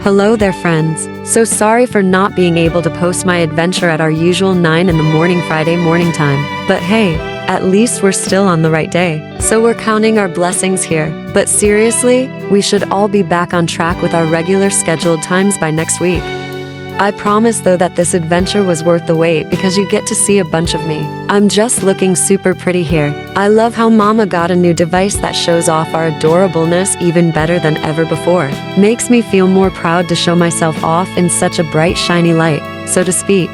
Hello there, friends. So sorry for not being able to post my adventure at our usual 9 in the morning Friday morning time. But hey, at least we're still on the right day. So we're counting our blessings here. But seriously, we should all be back on track with our regular scheduled times by next week. I promise though that this adventure was worth the wait because you get to see a bunch of me. I'm just looking super pretty here. I love how Mama got a new device that shows off our adorableness even better than ever before. Makes me feel more proud to show myself off in such a bright shiny light, so to speak.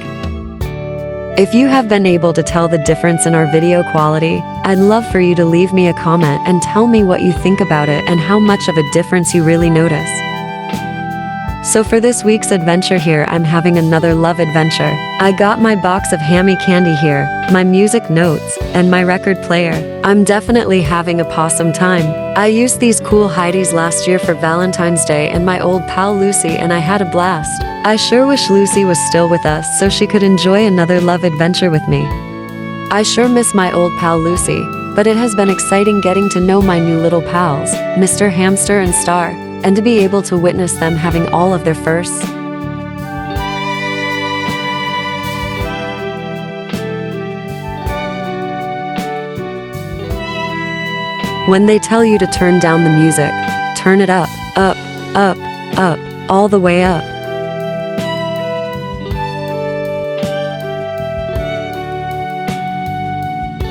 If you have been able to tell the difference in our video quality, I'd love for you to leave me a comment and tell me what you think about it and how much of a difference you really notice. So for this week's adventure here, I'm having another love adventure. I got my box of hammy candy here, my music notes, and my record player. I'm definitely having a possum time. I used these cool Heidi's last year for Valentine's Day and my old pal Lucy, and I had a blast. I sure wish Lucy was still with us so she could enjoy another love adventure with me. I sure miss my old pal Lucy, but it has been exciting getting to know my new little pals, Mr. Hamster and Star, and to be able to witness them having all of their firsts. When they tell you to turn down the music, turn it up, up, up, up, all the way up.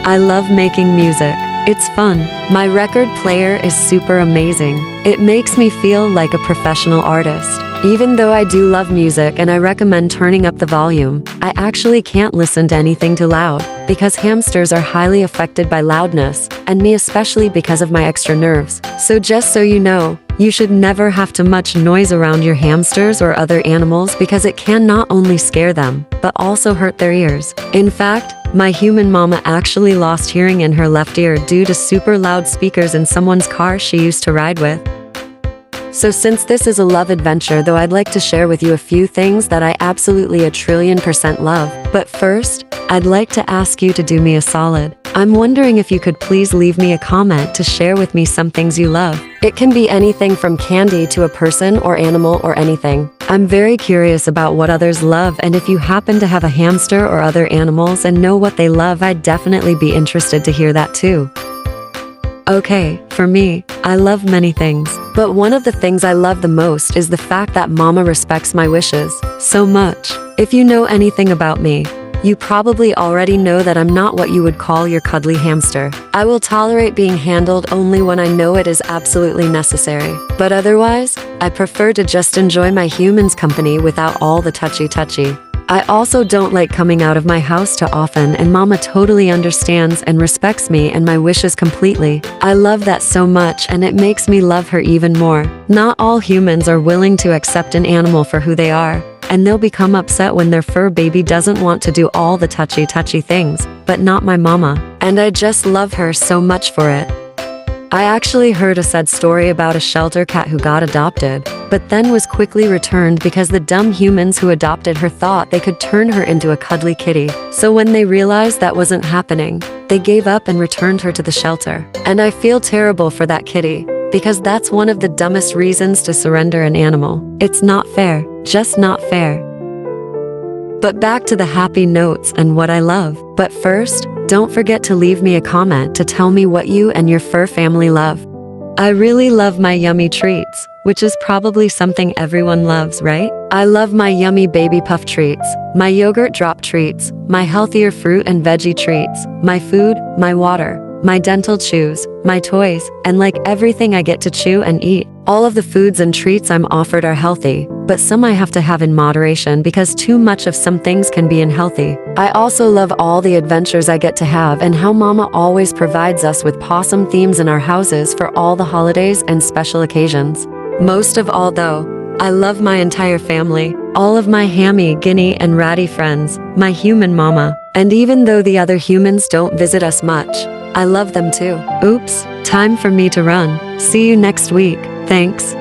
I love making music. It's fun. My record player is super amazing. It makes me feel like a professional artist. Even though I do love music and I recommend turning up the volume, I actually can't listen to anything too loud, because hamsters are highly affected by loudness, and me especially because of my extra nerves. So just so you know, you should never have too much noise around your hamsters or other animals because it can not only scare them, but also hurt their ears. In fact, my human mama actually lost hearing in her left ear due to super loud speakers in someone's car she used to ride with. So since this is a love adventure though, I'd like to share with you a few things that I absolutely 1,000,000,000% love. But first, I'd like to ask you to do me a solid. I'm wondering if you could please leave me a comment to share with me some things you love. It can be anything from candy to a person or animal or anything. I'm very curious about what others love, and if you happen to have a hamster or other animals and know what they love, I'd definitely be interested to hear that too. Okay, for me, I love many things, but one of the things I love the most is the fact that Mama respects my wishes so much. If you know anything about me, you probably already know that I'm not what you would call your cuddly hamster. I will tolerate being handled only when I know it is absolutely necessary. But otherwise, I prefer to just enjoy my human's company without all the touchy-touchy. I also don't like coming out of my house too often, and Mama totally understands and respects me and my wishes completely. I love that so much, and it makes me love her even more. Not all humans are willing to accept an animal for who they are, and they'll become upset when their fur baby doesn't want to do all the touchy-touchy things, but not my mama. And I just love her so much for it. I actually heard a sad story about a shelter cat who got adopted, but then was quickly returned because the dumb humans who adopted her thought they could turn her into a cuddly kitty. So when they realized that wasn't happening, they gave up and returned her to the shelter. And I feel terrible for that kitty, because that's one of the dumbest reasons to surrender an animal. It's not fair, just not fair. But back to the happy notes and what I love. But first, don't forget to leave me a comment to tell me what you and your fur family love. I really love my yummy treats, which is probably something everyone loves, right? I love my yummy baby puff treats, my yogurt drop treats, my healthier fruit and veggie treats, my food, my water, my dental chews, my toys, and like everything I get to chew and eat. All of the foods and treats I'm offered are healthy, but some I have to have in moderation because too much of some things can be unhealthy. I also love all the adventures I get to have and how Mama always provides us with possum themes in our houses for all the holidays and special occasions. Most of all though, I love my entire family, all of my hammy, guinea, and ratty friends, my human mama. And even though the other humans don't visit us much, I love them too. Oops, time for me to run. See you next week. Thanks.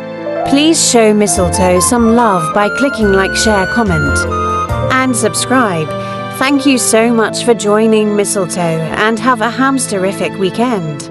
Please show Mistletoe some love by clicking like, share, comment, and subscribe. Thank you so much for joining Mistletoe, and have a hamsterific weekend.